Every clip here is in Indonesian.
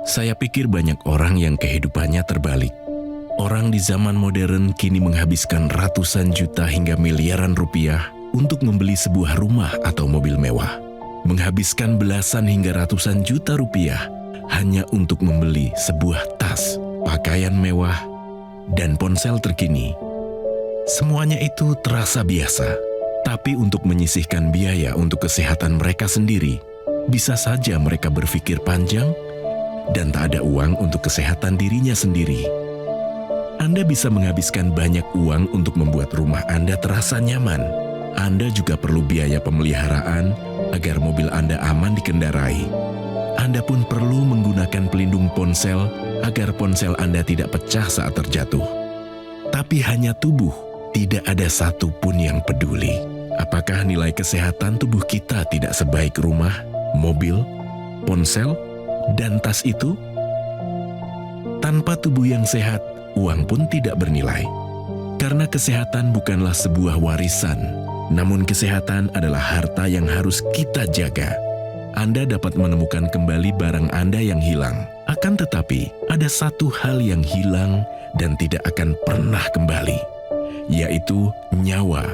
Saya pikir banyak orang yang kehidupannya terbalik. Orang di zaman modern kini menghabiskan ratusan juta hingga miliaran rupiah untuk membeli sebuah rumah atau mobil mewah. Menghabiskan belasan hingga ratusan juta rupiah hanya untuk membeli sebuah tas, pakaian mewah, dan ponsel terkini. Semuanya itu terasa biasa, tapi untuk menyisihkan biaya untuk kesehatan mereka sendiri, bisa saja mereka berpikir panjang dan tak ada uang untuk kesehatan dirinya sendiri. Anda bisa menghabiskan banyak uang untuk membuat rumah Anda terasa nyaman. Anda juga perlu biaya pemeliharaan agar mobil Anda aman dikendarai. Anda pun perlu menggunakan pelindung ponsel agar ponsel Anda tidak pecah saat terjatuh. Tapi hanya tubuh, tidak ada satupun yang peduli. Apakah nilai kesehatan tubuh kita tidak sebaik rumah, mobil, ponsel, dan tas itu? Tanpa tubuh yang sehat, uang pun tidak bernilai. Karena kesehatan bukanlah sebuah warisan, namun kesehatan adalah harta yang harus kita jaga. Anda dapat menemukan kembali barang Anda yang hilang. Akan tetapi, ada satu hal yang hilang dan tidak akan pernah kembali, yaitu nyawa.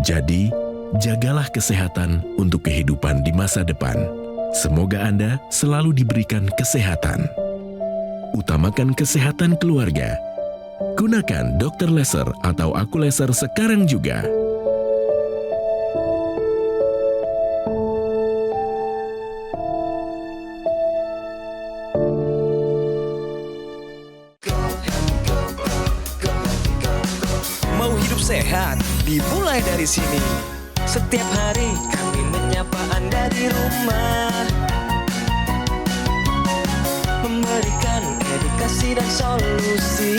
Jadi, jagalah kesehatan untuk kehidupan di masa depan. Semoga Anda selalu diberikan kesehatan. Utamakan kesehatan keluarga. Gunakan Dr. Laser atau Aku Laser sekarang juga. Mau hidup sehat, dimulai dari sini. Setiap hari kami menyapa Anda di rumah, memberikan edukasi dan solusi.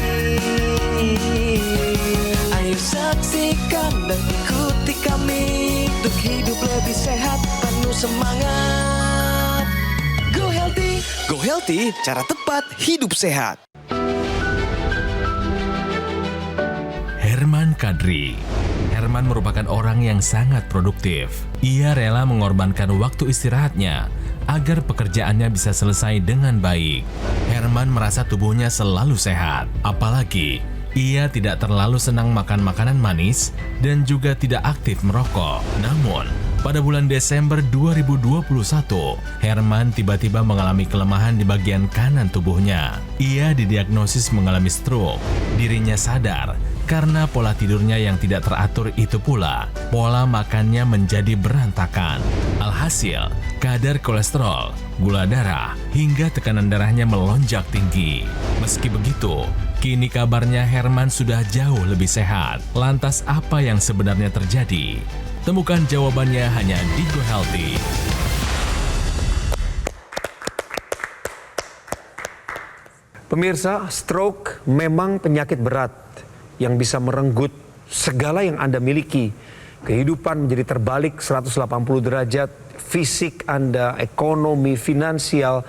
Ayo saksikan dan ikuti kami untuk hidup lebih sehat, penuh semangat. Go Healthy, cara tepat hidup sehat. Herman Kadri. Herman merupakan orang yang sangat produktif. Ia rela mengorbankan waktu istirahatnya agar pekerjaannya bisa selesai dengan baik. Herman merasa tubuhnya selalu sehat. Apalagi, ia tidak terlalu senang makan makanan manis dan juga tidak aktif merokok. Namun, pada bulan Desember 2021, Herman tiba-tiba mengalami kelemahan di bagian kanan tubuhnya. Ia didiagnosis mengalami stroke. Dirinya sadar karena pola tidurnya yang tidak teratur itu pula, pola makannya menjadi berantakan. Alhasil, kadar kolesterol, gula darah, hingga tekanan darahnya melonjak tinggi. Meski begitu, kini kabarnya Herman sudah jauh lebih sehat. Lantas apa yang sebenarnya terjadi? Temukan jawabannya hanya di Go Healthy. Pemirsa, stroke memang penyakit berat yang bisa merenggut segala yang Anda miliki. Kehidupan menjadi terbalik 180 derajat, fisik Anda, ekonomi, finansial,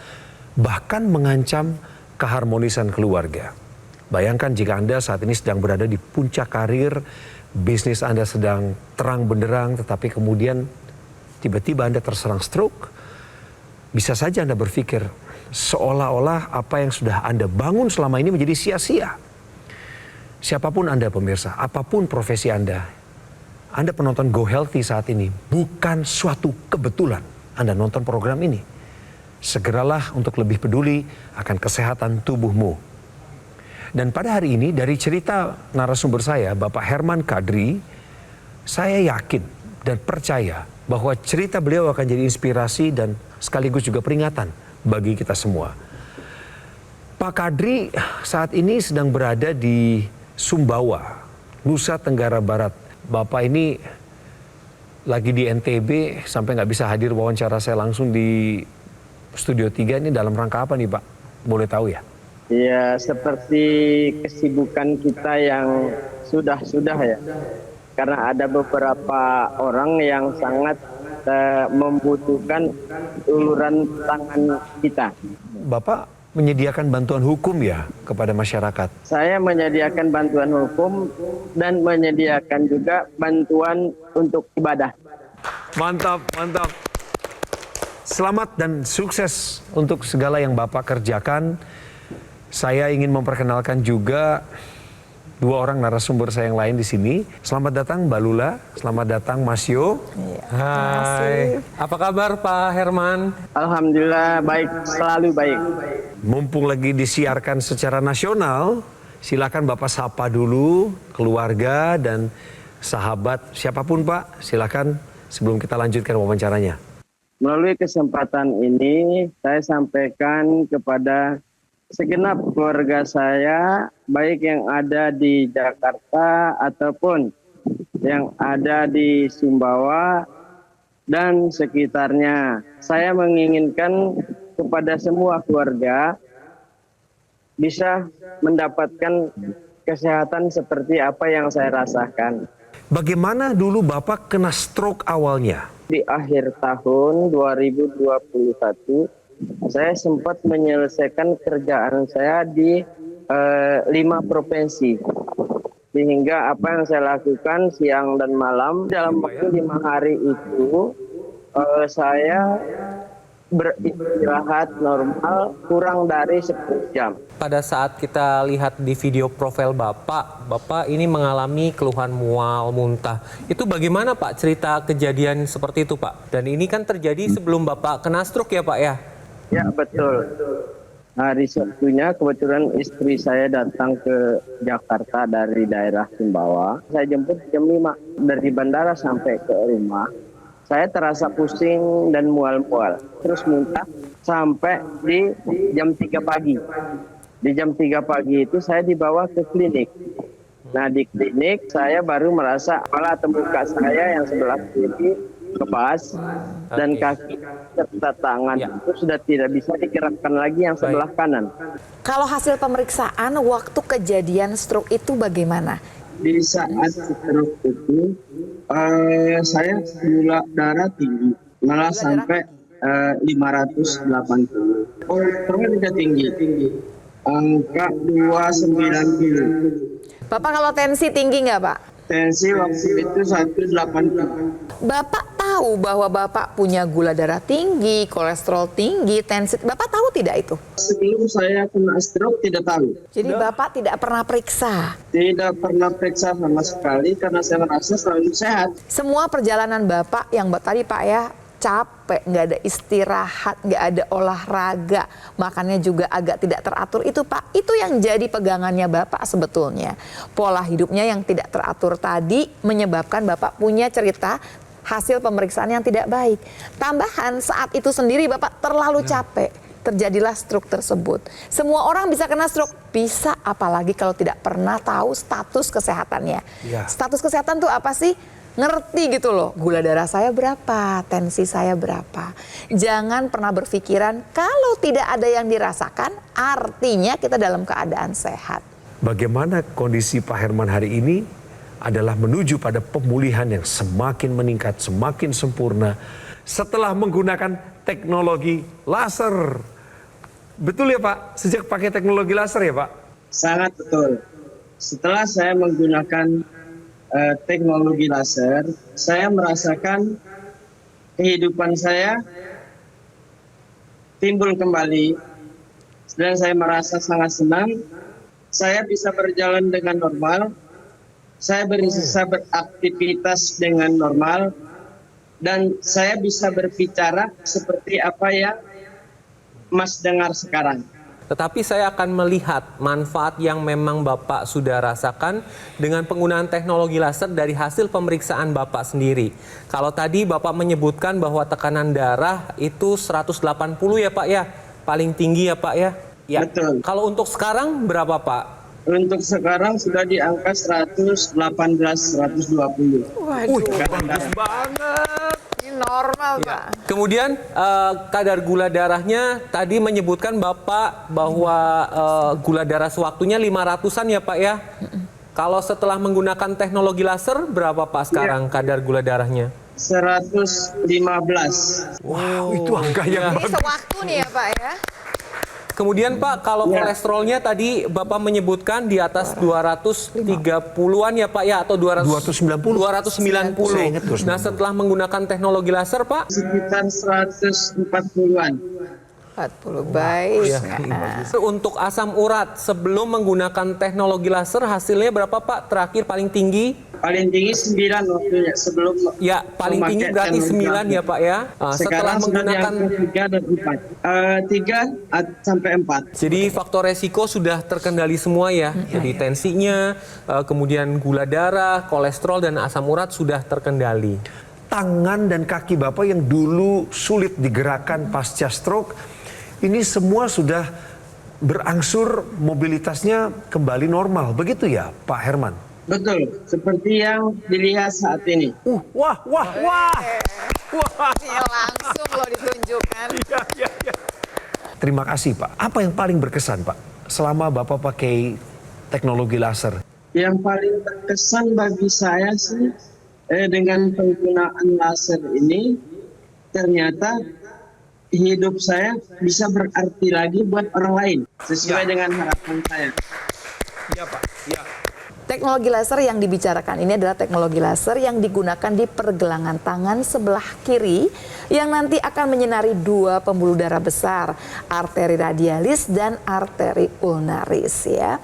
bahkan mengancam keharmonisan keluarga. Bayangkan jika Anda saat ini sedang berada di puncak karir, bisnis Anda sedang terang benderang, tetapi kemudian tiba-tiba Anda terserang stroke. Bisa saja Anda berpikir, seolah-olah apa yang sudah Anda bangun selama ini menjadi sia-sia. Siapapun Anda pemirsa, apapun profesi Anda penonton Go Healthy saat ini, bukan suatu kebetulan Anda nonton program ini. Segeralah untuk lebih peduli akan kesehatan tubuhmu. Dan pada hari ini, dari cerita narasumber saya, Bapak Herman Kadri, saya yakin dan percaya bahwa cerita beliau akan jadi inspirasi dan sekaligus juga peringatan bagi kita semua. Pak Kadri saat ini sedang berada di Sumbawa, Nusa Tenggara Barat. Bapak ini lagi di NTB sampai nggak bisa hadir wawancara saya langsung di Studio 3. Ini dalam rangka apa nih Pak? Boleh tahu ya? Ya, seperti kesibukan kita yang sudah ya. Karena ada beberapa orang yang sangat membutuhkan uluran tangan kita. Bapak menyediakan bantuan hukum ya kepada masyarakat? Saya menyediakan bantuan hukum dan menyediakan juga bantuan untuk ibadah. Mantap, mantap. Selamat dan sukses untuk segala yang Bapak kerjakan. Saya ingin memperkenalkan juga dua orang narasumber saya yang lain di sini. Selamat datang Mbak Lula, selamat datang Mas Yo. Hai, apa kabar Pak Herman? Alhamdulillah baik, selalu baik. Mumpung lagi disiarkan secara nasional, silakan Bapak sapa dulu keluarga dan sahabat siapapun Pak. Silakan sebelum kita lanjutkan wawancaranya. Melalui kesempatan ini saya sampaikan kepada segenap keluarga saya, baik yang ada di Jakarta ataupun yang ada di Sumbawa dan sekitarnya. Saya menginginkan kepada semua keluarga bisa mendapatkan kesehatan seperti apa yang saya rasakan. Bagaimana dulu Bapak kena stroke awalnya? Di akhir tahun 2021, saya sempat menyelesaikan kerjaan saya di 5 provinsi. Sehingga apa yang saya lakukan siang dan malam dalam waktu 5 hari itu saya beristirahat normal kurang dari 10 jam. Pada saat kita lihat di video profil Bapak ini mengalami keluhan mual, muntah. Itu bagaimana Pak cerita kejadian seperti itu Pak? Dan ini kan terjadi sebelum Bapak kena stroke ya Pak ya? Ya betul. Hari Sabtunya kebetulan istri saya datang ke Jakarta dari daerah Sumbawa. Saya jemput jam 5 dari bandara sampai ke rumah. Saya terasa pusing dan mual-mual. Terus muntah sampai di jam 3 pagi. Di jam 3 pagi itu saya dibawa ke klinik. Nah di klinik saya baru merasa kepala atau muka saya yang sebelah kiri lepas dan kaki serta tangan itu sudah tidak bisa digerakkan lagi yang sebelah kanan. Kalau hasil pemeriksaan waktu kejadian stroke itu bagaimana? Di saat stroke itu saya gula darah tinggi, malah sampai 580. Kolesterol juga tinggi, angka 290. Bapak kalau tensi tinggi nggak Pak? Tensi waktu itu 180. Bapak tahu bahwa Bapak punya gula darah tinggi, kolesterol tinggi, tensi. Bapak tahu tidak itu? Sebelum saya kena stroke tidak tahu. Jadi Bapak tidak pernah periksa? Tidak pernah periksa sama sekali karena saya merasa selalu sehat. Semua perjalanan Bapak yang tadi Pak ya, capek, nggak ada istirahat, nggak ada olahraga, makannya juga agak tidak teratur. Itu Pak, itu yang jadi pegangannya Bapak sebetulnya. Pola hidupnya yang tidak teratur tadi menyebabkan Bapak punya cerita hasil pemeriksaan yang tidak baik. Tambahan saat itu sendiri Bapak terlalu capek, terjadilah stroke tersebut. Semua orang bisa kena stroke, bisa apalagi kalau tidak pernah tahu status kesehatannya. Status kesehatan tuh apa sih? Ngerti gitu loh, gula darah saya berapa, tensi saya berapa. Jangan pernah berpikiran kalau tidak ada yang dirasakan, artinya kita dalam keadaan sehat. Bagaimana kondisi Pak Herman hari ini adalah menuju pada pemulihan yang semakin meningkat, semakin sempurna setelah menggunakan teknologi laser. Betul ya Pak? Sejak pakai teknologi laser ya Pak? Sangat betul. Setelah saya menggunakan teknologi laser, saya merasakan kehidupan saya timbul kembali dan saya merasa sangat senang. Saya bisa berjalan dengan normal, saya bisa beraktivitas dengan normal, dan saya bisa berbicara seperti apa yang Mas dengar sekarang. Tetapi saya akan melihat manfaat yang memang Bapak sudah rasakan dengan penggunaan teknologi laser dari hasil pemeriksaan Bapak sendiri. Kalau tadi Bapak menyebutkan bahwa tekanan darah itu 180 ya Pak ya? Paling tinggi ya Pak ya? Ya. Betul. Kalau untuk sekarang berapa Pak? Untuk sekarang sudah di angka 118-120. Waduh, Bagus banget. ini normal Pak. Kemudian kadar gula darahnya tadi menyebutkan Bapak bahwa gula darah sewaktunya 500-an ya Pak ya? Kalau setelah menggunakan teknologi laser berapa Pak sekarang kadar gula darahnya? 115. Wow, itu angka yang Ini bagus. sewaktu nih ya Pak ya. Kemudian Pak, kalau kolesterolnya tadi Bapak menyebutkan di atas 230-an ya Pak ya, atau 290. 290. Saya ingat 290. Nah, setelah menggunakan teknologi laser Pak, Sekitar 140-an. 40 baik. untuk asam urat sebelum menggunakan teknologi laser hasilnya berapa Pak? Terakhir paling tinggi? Paling tinggi 9 waktunya sebelum Ya, paling tinggi memakai berarti 9 teknologi. ya Pak ya. Setelah Sekarang sudah di menggunakan, angka 3 dan 4. 3 sampai 4. jadi faktor resiko sudah terkendali semua ya. Jadi tensinya, kemudian gula darah, kolesterol dan asam urat sudah terkendali. Tangan dan kaki Bapak yang dulu sulit digerakkan pasca stroke, ini semua sudah berangsur mobilitasnya kembali normal. Begitu ya Pak Herman? Betul, seperti yang dilihat saat ini. Wah. Ini langsung loh ditunjukkan. Terima kasih Pak. Apa yang paling berkesan Pak selama Bapak pakai teknologi laser? Yang paling berkesan bagi saya sih dengan penggunaan laser ini, ternyata hidup saya bisa berarti lagi buat orang lain sesuai dengan harapan saya. Iya Pak. Ya. Teknologi laser yang dibicarakan ini adalah teknologi laser yang digunakan di pergelangan tangan sebelah kiri yang nanti akan menyinari dua pembuluh darah besar, arteri radialis dan arteri ulnaris ya.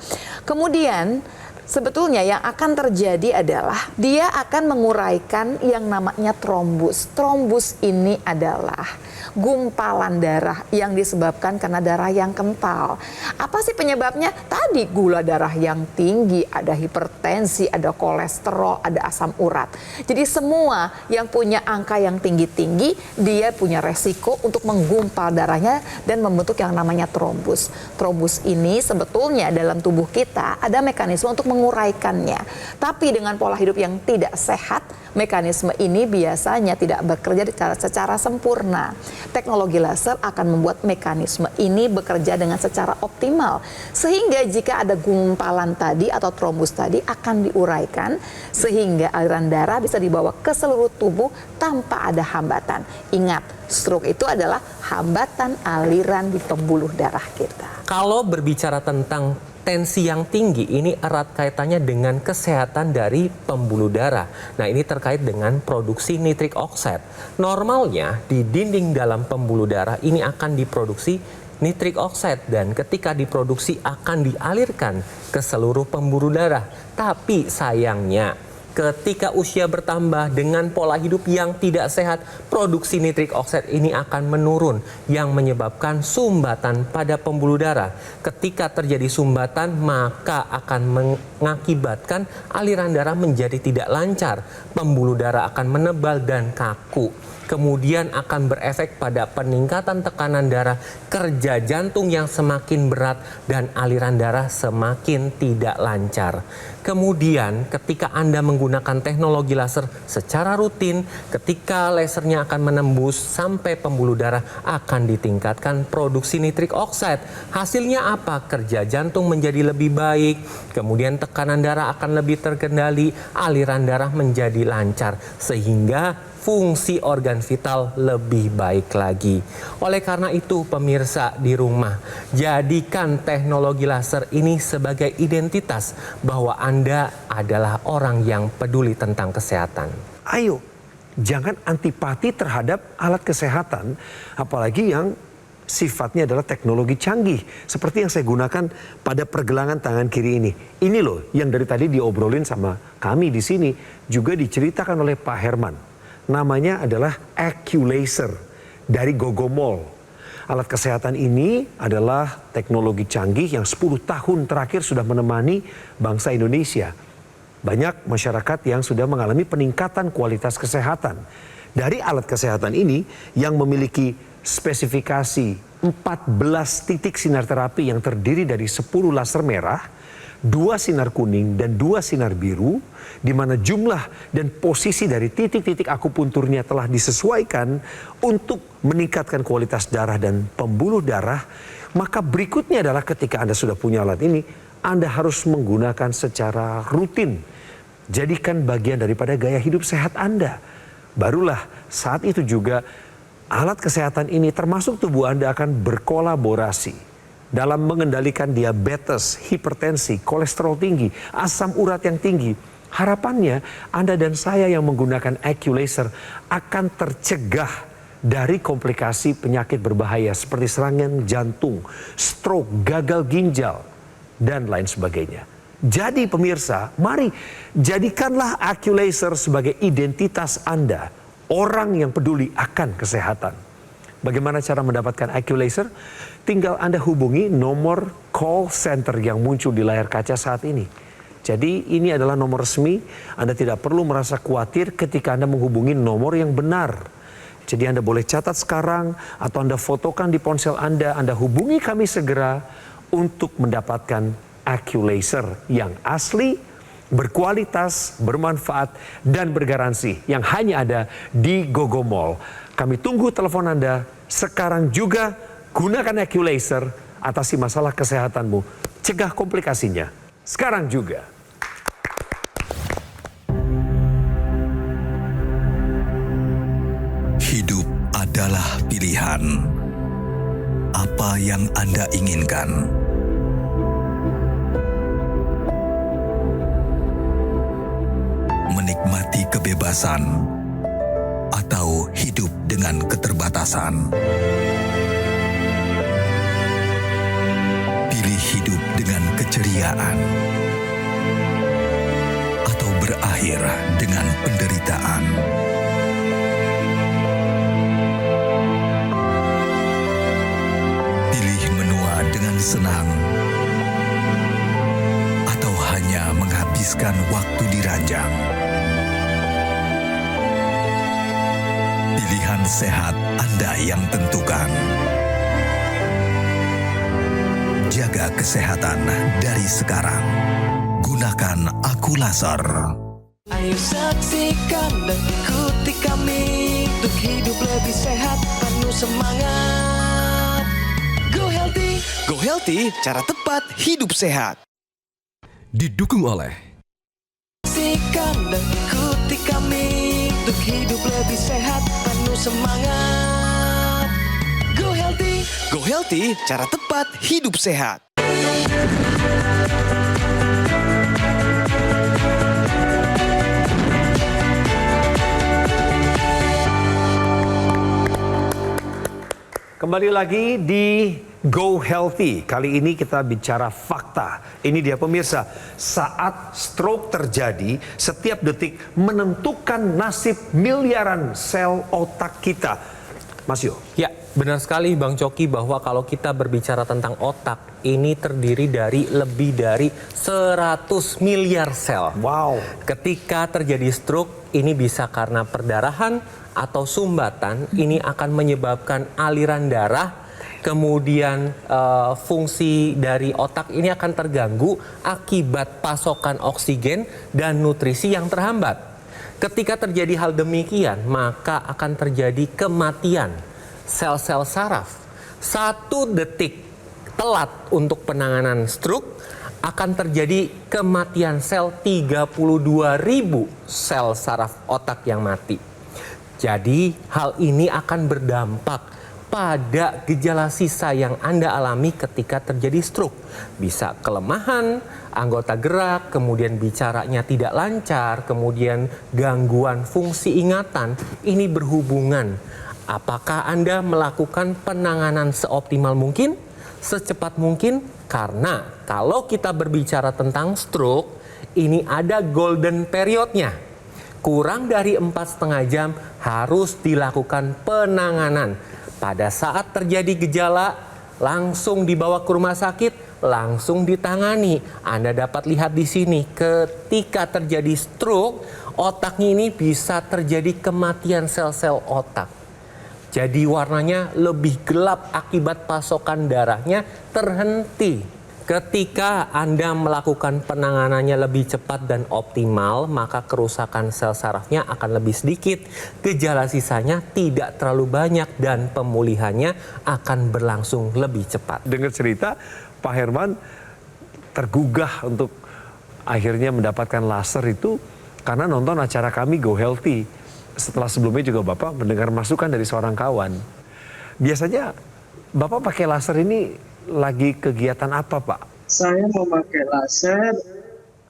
Kemudian sebetulnya yang akan terjadi adalah dia akan menguraikan yang namanya trombus. Trombus ini adalah gumpalan darah yang disebabkan karena darah yang kental. Apa sih penyebabnya? Tadi gula darah yang tinggi, ada hipertensi, ada kolesterol, ada asam urat. Jadi semua yang punya angka yang tinggi-tinggi, dia punya resiko untuk menggumpal darahnya dan membentuk yang namanya trombus. Trombus ini sebetulnya dalam tubuh kita ada mekanisme untuk menguraikannya. Tapi dengan pola hidup yang tidak sehat, mekanisme ini biasanya tidak bekerja secara sempurna. Teknologi laser akan membuat mekanisme ini bekerja dengan secara optimal. Sehingga jika ada gumpalan tadi atau trombus tadi akan diuraikan sehingga aliran darah bisa dibawa ke seluruh tubuh tanpa ada hambatan. Ingat, stroke itu adalah hambatan aliran di pembuluh darah kita. Kalau berbicara tentang tensi yang tinggi, ini erat kaitannya dengan kesehatan dari pembuluh darah. Nah, ini terkait dengan produksi nitrik oxide. Normalnya di dinding dalam pembuluh darah ini akan diproduksi nitrik oxide dan ketika diproduksi akan dialirkan ke seluruh pembuluh darah. Tapi sayangnya ketika usia bertambah dengan pola hidup yang tidak sehat, produksi nitrik oxide ini akan menurun yang menyebabkan sumbatan pada pembuluh darah. Ketika terjadi sumbatan, maka akan mengakibatkan aliran darah menjadi tidak lancar. Pembuluh darah akan menebal dan kaku. Kemudian akan berefek pada peningkatan tekanan darah, kerja jantung yang semakin berat, dan aliran darah semakin tidak lancar. Kemudian ketika Anda menggunakan teknologi laser secara rutin, ketika lasernya akan menembus sampai pembuluh darah, akan ditingkatkan produksi nitrik oxide. Hasilnya apa? Kerja jantung menjadi lebih baik, kemudian tekanan darah akan lebih terkendali, aliran darah menjadi lancar, sehingga fungsi organ vital lebih baik lagi. Oleh karena itu, pemirsa di rumah, jadikan teknologi laser ini sebagai identitas bahwa Anda adalah orang yang peduli tentang kesehatan. Ayo, jangan antipati terhadap alat kesehatan, apalagi yang sifatnya adalah teknologi canggih seperti yang saya gunakan pada pergelangan tangan kiri ini. Ini loh yang dari tadi diobrolin sama kami di sini, juga diceritakan oleh Pak Herman. Namanya adalah AccuLaser dari Gogomol. Alat kesehatan ini adalah teknologi canggih yang 10 tahun terakhir sudah menemani bangsa Indonesia. Banyak masyarakat yang sudah mengalami peningkatan kualitas kesehatan. Dari alat kesehatan ini yang memiliki spesifikasi 14 titik sinar terapi yang terdiri dari 10 laser merah, 2 sinar kuning dan 2 sinar biru, di mana jumlah dan posisi dari titik-titik akupunturnya telah disesuaikan untuk meningkatkan kualitas darah dan pembuluh darah. Maka berikutnya adalah ketika Anda sudah punya alat ini, Anda harus menggunakan secara rutin. Jadikan bagian daripada gaya hidup sehat Anda. Barulah saat itu juga alat kesehatan ini termasuk tubuh Anda akan berkolaborasi dalam mengendalikan diabetes, hipertensi, kolesterol tinggi, asam urat yang tinggi. Harapannya Anda dan saya yang menggunakan AccuLaser akan tercegah dari komplikasi penyakit berbahaya seperti serangan jantung, stroke, gagal ginjal, dan lain sebagainya. Jadi pemirsa, mari jadikanlah AccuLaser sebagai identitas Anda, orang yang peduli akan kesehatan. Bagaimana cara mendapatkan AccuLaser? Tinggal Anda hubungi nomor call center yang muncul di layar kaca saat ini. Jadi ini adalah nomor resmi, Anda tidak perlu merasa khawatir ketika Anda menghubungi nomor yang benar. Jadi Anda boleh catat sekarang atau Anda fotokan di ponsel Anda hubungi kami segera untuk mendapatkan AccuLaser yang asli, berkualitas, bermanfaat, dan bergaransi yang hanya ada di GoGo Mall. Kami tunggu telepon Anda sekarang juga. Gunakan AccuLaser, atasi masalah kesehatanmu, cegah komplikasinya sekarang juga. Hidup adalah pilihan. Apa yang Anda inginkan? Menikmati kebebasan atau hidup dengan keterbatasan? Pilih hidup dengan keceriaan atau berakhir dengan penderitaan. Pilih menua dengan senang atau hanya menghabiskan waktu di ranjang. Pilihan sehat Anda yang tentukan. Jaga kesehatan dari sekarang. Gunakan AccuLaser. Ayo saksikan dan ikuti kami untuk hidup lebih sehat, penuh semangat. Go Healthy, Go Healthy, cara tepat hidup sehat. Didukung oleh Saksikan dan ikuti kami untuk hidup lebih sehat, penuh semangat. Go Healthy, Go Healthy, cara tepat hidup sehat. Kembali lagi di Go Healthy. Kali ini kita bicara fakta. Ini dia pemirsa, saat stroke terjadi, setiap detik menentukan nasib miliaran sel otak kita. Mas Yo. Ya, benar sekali Bang Coki bahwa kalau kita berbicara tentang otak, ini terdiri dari lebih dari 100 miliar sel. Wow. Ketika terjadi stroke, ini bisa karena perdarahan atau sumbatan, ini akan menyebabkan aliran darah, kemudian fungsi dari otak ini akan terganggu akibat pasokan oksigen dan nutrisi yang terhambat. Ketika terjadi hal demikian, maka akan terjadi kematian sel-sel saraf. 1 detik telat untuk penanganan stroke akan terjadi kematian sel 32.000 sel saraf otak yang mati. Jadi hal ini akan berdampak pada gejala sisa yang Anda alami ketika terjadi stroke. Bisa kelemahan anggota gerak, kemudian bicaranya tidak lancar, kemudian gangguan fungsi ingatan. Ini berhubungan. Apakah Anda melakukan penanganan seoptimal mungkin, secepat mungkin? Karena kalau kita berbicara tentang stroke, ini ada golden periodnya. Kurang dari 4,5 jam harus dilakukan penanganan. Pada saat terjadi gejala, langsung dibawa ke rumah sakit, langsung ditangani. Anda dapat lihat di sini, ketika terjadi stroke, otaknya ini bisa terjadi kematian sel-sel otak. Jadi warnanya lebih gelap akibat pasokan darahnya terhenti. Ketika Anda melakukan penanganannya lebih cepat dan optimal, maka kerusakan sel sarafnya akan lebih sedikit, gejala sisanya tidak terlalu banyak, dan pemulihannya akan berlangsung lebih cepat. Dengar cerita, Pak Herman tergugah untuk akhirnya mendapatkan laser itu karena nonton acara kami Go Healthy. Setelah sebelumnya juga Bapak mendengar masukan dari seorang kawan. Biasanya Bapak pakai laser ini lagi kegiatan apa Pak? Saya memakai laser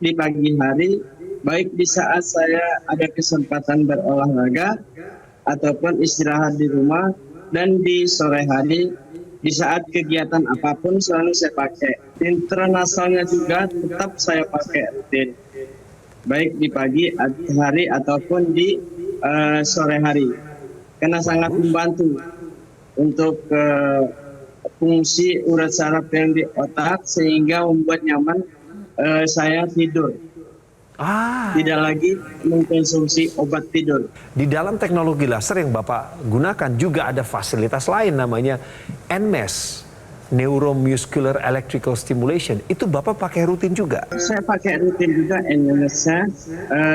di pagi hari, baik di saat saya ada kesempatan berolahraga ataupun istirahat di rumah, dan di sore hari di saat kegiatan apapun selalu saya pakai. Intranasalnya juga tetap saya pakai rutin, baik di pagi hari ataupun di sore hari, karena sangat membantu untuk fungsi urat saraf yang di otak, sehingga membuat nyaman saya tidur. Tidak lagi mengkonsumsi obat tidur. Di dalam teknologi laser yang Bapak gunakan juga ada fasilitas lain namanya NMES, Neuromuscular Electrical Stimulation. Itu Bapak pakai rutin juga? Saya pakai rutin juga NMES-nya,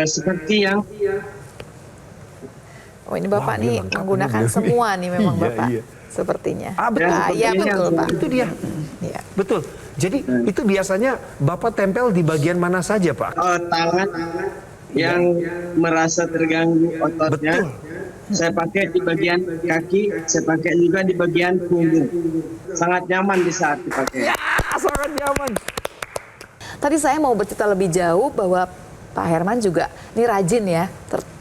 seperti yang ini Bapak nih menggunakan semua nih memang Bapak. Sepertinya. Betul. Iya betul Pak. Itu dia. Ya. Betul. Jadi itu biasanya Bapak tempel di bagian mana saja Pak? tangan yang merasa terganggu ototnya. Betul. Saya pakai di bagian kaki, saya pakai juga di bagian punggung. Sangat nyaman di saat dipakai. Ya, sangat nyaman. Tadi saya mau bercerita lebih jauh bahwa Pak Herman juga ini rajin ya,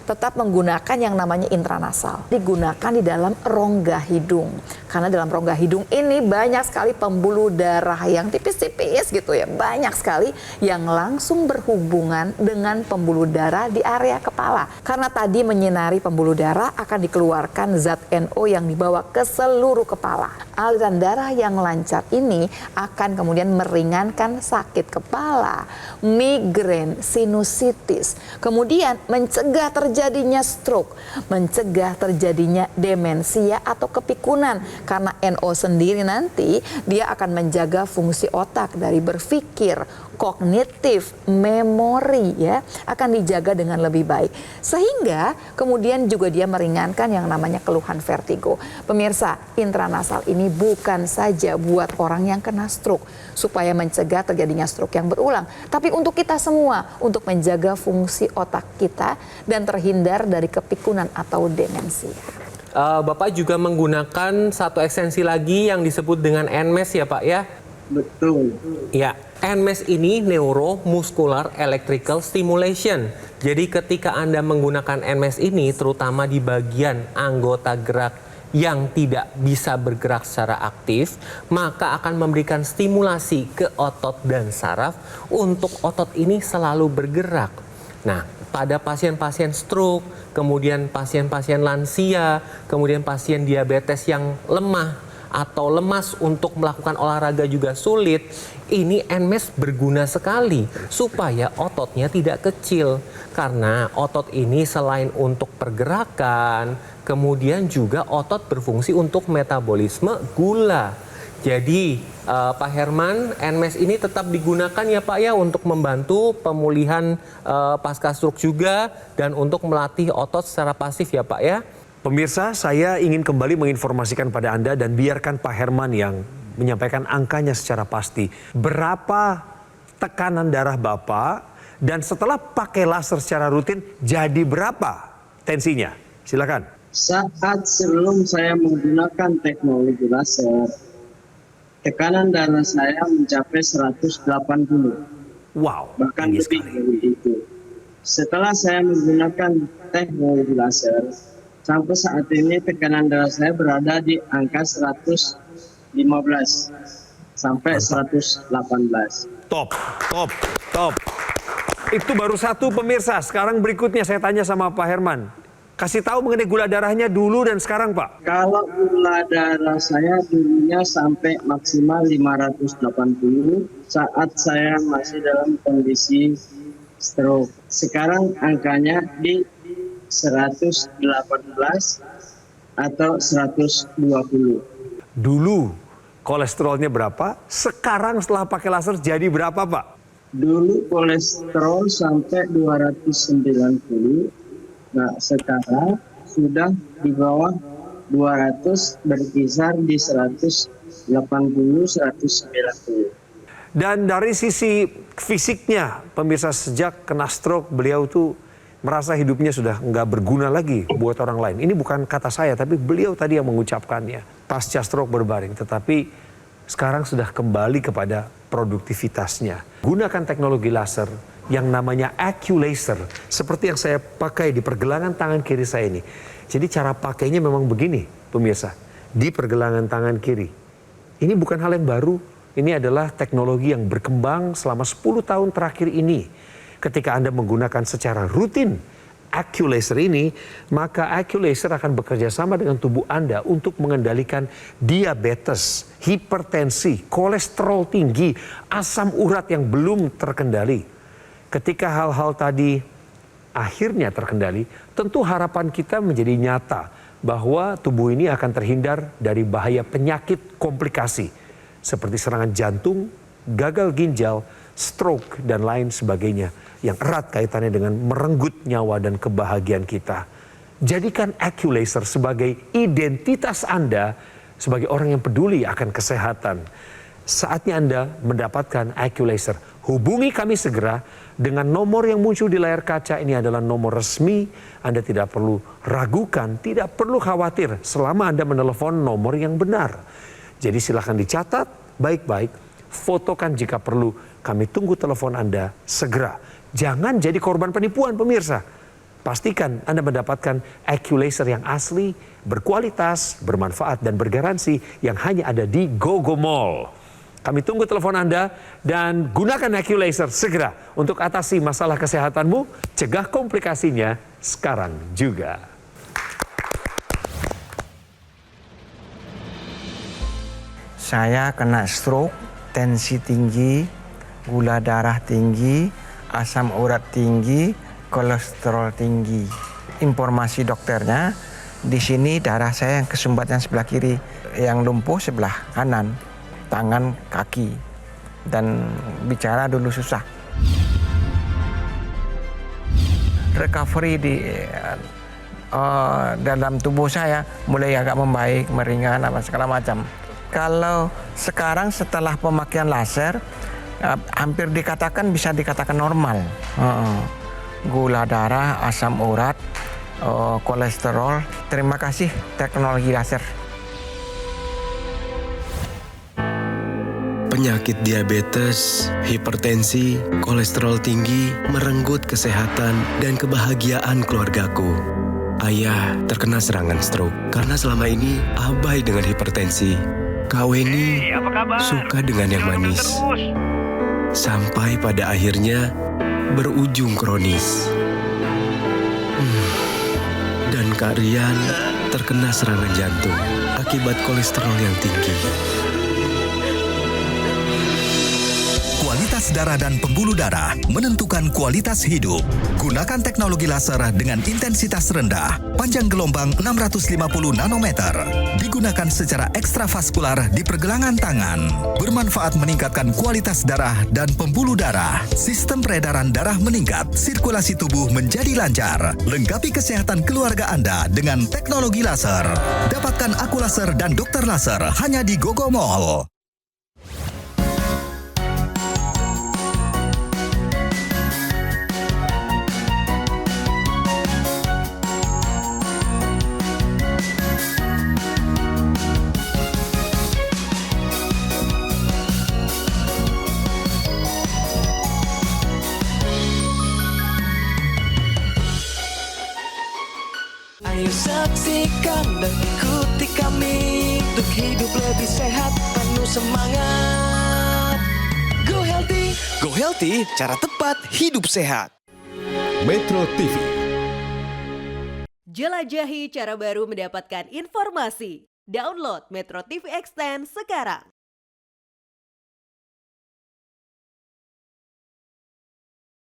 tetap menggunakan yang namanya intranasal. Digunakan di dalam rongga hidung. Karena dalam rongga hidung ini banyak sekali pembuluh darah yang tipis-tipis gitu ya. Banyak sekali yang langsung berhubungan dengan pembuluh darah di area kepala. Karena tadi menyinari pembuluh darah akan dikeluarkan zat NO yang dibawa ke seluruh kepala. Aliran darah yang lancar ini akan kemudian meringankan sakit kepala, migrain, sinusitis. Kemudian mencegah terjadinya stroke, mencegah terjadinya demensia atau kepikunan. Karena NO sendiri nanti dia akan menjaga fungsi otak dari berpikir, kognitif, memori ya, akan dijaga dengan lebih baik. Sehingga kemudian juga dia meringankan yang namanya keluhan vertigo. Pemirsa, intranasal ini bukan saja buat orang yang kena stroke supaya mencegah terjadinya stroke yang berulang, tapi untuk kita semua, untuk menjaga fungsi otak kita dan terhindar dari kepikunan atau demensia. Bapak juga menggunakan satu ekstensi lagi yang disebut dengan NMES ya Pak ya? Betul. Ya, NMES ini Neuromuscular Electrical Stimulation. Jadi ketika Anda menggunakan NMES ini, terutama di bagian anggota gerak yang tidak bisa bergerak secara aktif, maka akan memberikan stimulasi ke otot dan saraf untuk otot ini selalu bergerak. Nah, pada pasien-pasien stroke, kemudian pasien-pasien lansia, kemudian pasien diabetes yang lemah atau lemas untuk melakukan olahraga juga sulit, ini NMES berguna sekali supaya ototnya tidak kecil. Karena otot ini selain untuk pergerakan, kemudian juga otot berfungsi untuk metabolisme gula. Jadi Pak Herman, NMES ini tetap digunakan ya Pak ya untuk membantu pemulihan pasca stroke juga dan untuk melatih otot secara pasif ya Pak ya. Pemirsa, saya ingin kembali menginformasikan pada Anda dan biarkan Pak Herman yang menyampaikan angkanya secara pasti. Berapa tekanan darah Bapak dan setelah pakai laser secara rutin jadi berapa tensinya? Silakan. Saat sebelum saya menggunakan teknologi laser, tekanan darah saya mencapai 180. Wow, bahkan lebih dari itu. Setelah saya menggunakan teknologi laser, sampai saat ini tekanan darah saya berada di angka 115 sampai 118. Top. Itu baru satu pemirsa. Sekarang berikutnya saya tanya sama Pak Herman. Kasih tahu mengenai gula darahnya dulu dan sekarang Pak. Kalau gula darah saya dulunya sampai maksimal 580 saat saya masih dalam kondisi stroke. Sekarang angkanya di 118 atau 120. Dulu kolesterolnya berapa? Sekarang setelah pakai laser jadi berapa Pak? Dulu kolesterol sampai 290. Nah, sekarang sudah di bawah 200, berkisar di 180, 190. Dan dari sisi fisiknya, pemirsa, sejak kena stroke beliau tuh merasa hidupnya sudah nggak berguna lagi buat orang lain. Ini bukan kata saya, tapi beliau tadi yang mengucapkannya. Pasca stroke berbaring, tetapi sekarang sudah kembali kepada produktivitasnya. Gunakan teknologi laser yang namanya AccuLaser, seperti yang saya pakai di pergelangan tangan kiri saya ini. Jadi cara pakainya memang begini, pemirsa, di pergelangan tangan kiri. Ini bukan hal yang baru, ini adalah teknologi yang berkembang selama 10 tahun terakhir ini. Ketika Anda menggunakan secara rutin AccuLaser ini, maka AccuLaser akan bekerja sama dengan tubuh Anda untuk mengendalikan diabetes, hipertensi, kolesterol tinggi, asam urat yang belum terkendali. Ketika hal-hal tadi akhirnya terkendali, tentu harapan kita menjadi nyata bahwa tubuh ini akan terhindar dari bahaya penyakit komplikasi seperti serangan jantung, gagal ginjal, stroke, dan lain sebagainya yang erat kaitannya dengan merenggut nyawa dan kebahagiaan kita. Jadikan AccuLaser sebagai identitas Anda sebagai orang yang peduli akan kesehatan. Saatnya Anda mendapatkan AccuLaser. Hubungi kami segera dengan nomor yang muncul di layar kaca. Ini adalah nomor resmi. Anda tidak perlu ragukan, tidak perlu khawatir selama Anda menelepon nomor yang benar. Jadi silakan dicatat baik-baik, fotokan jika perlu. Kami tunggu telepon Anda segera. Jangan jadi korban penipuan, pemirsa. Pastikan Anda mendapatkan AccuLaser yang asli, berkualitas, bermanfaat, dan bergaransi yang hanya ada di GoGo Mall. Kami tunggu telepon Anda dan gunakan AccuLaser segera untuk atasi masalah kesehatanmu, cegah komplikasinya sekarang juga. Saya kena stroke, tensi tinggi, gula darah tinggi, asam urat tinggi, kolesterol tinggi. Informasi dokternya, di sini darah saya yang kesumbat yang sebelah kiri, yang lumpuh sebelah kanan, tangan, kaki, dan bicara dulu susah. Recovery di dalam tubuh saya mulai agak membaik, meringan, apa segala macam. Kalau sekarang setelah pemakaian laser, hampir dikatakan bisa dikatakan normal. Gula darah, asam urat, kolesterol. Terima kasih teknologi laser. Penyakit diabetes, hipertensi, kolesterol tinggi merenggut kesehatan dan kebahagiaan keluargaku. Ayah terkena serangan stroke karena selama ini abai dengan hipertensi. Kak Weni suka dengan yang manis. Sampai pada akhirnya berujung kronis. Dan Kak Rian terkena serangan jantung akibat kolesterol yang tinggi. Kualitas darah dan pembuluh darah menentukan kualitas hidup. Gunakan teknologi laser dengan intensitas rendah, panjang gelombang 650 nanometer. Digunakan secara ekstravaskular di pergelangan tangan. Bermanfaat meningkatkan kualitas darah dan pembuluh darah. Sistem peredaran darah meningkat, sirkulasi tubuh menjadi lancar. Lengkapi kesehatan keluarga Anda dengan teknologi laser. Dapatkan Aku Laser dan Dokter Laser hanya di GoGo Mall. Ayo saksikan dan ikuti kami untuk hidup lebih sehat, penuh semangat. Go Healthy, cara tepat hidup sehat. Metro TV. Jelajahi cara baru mendapatkan informasi. Download Metro TV Extend sekarang.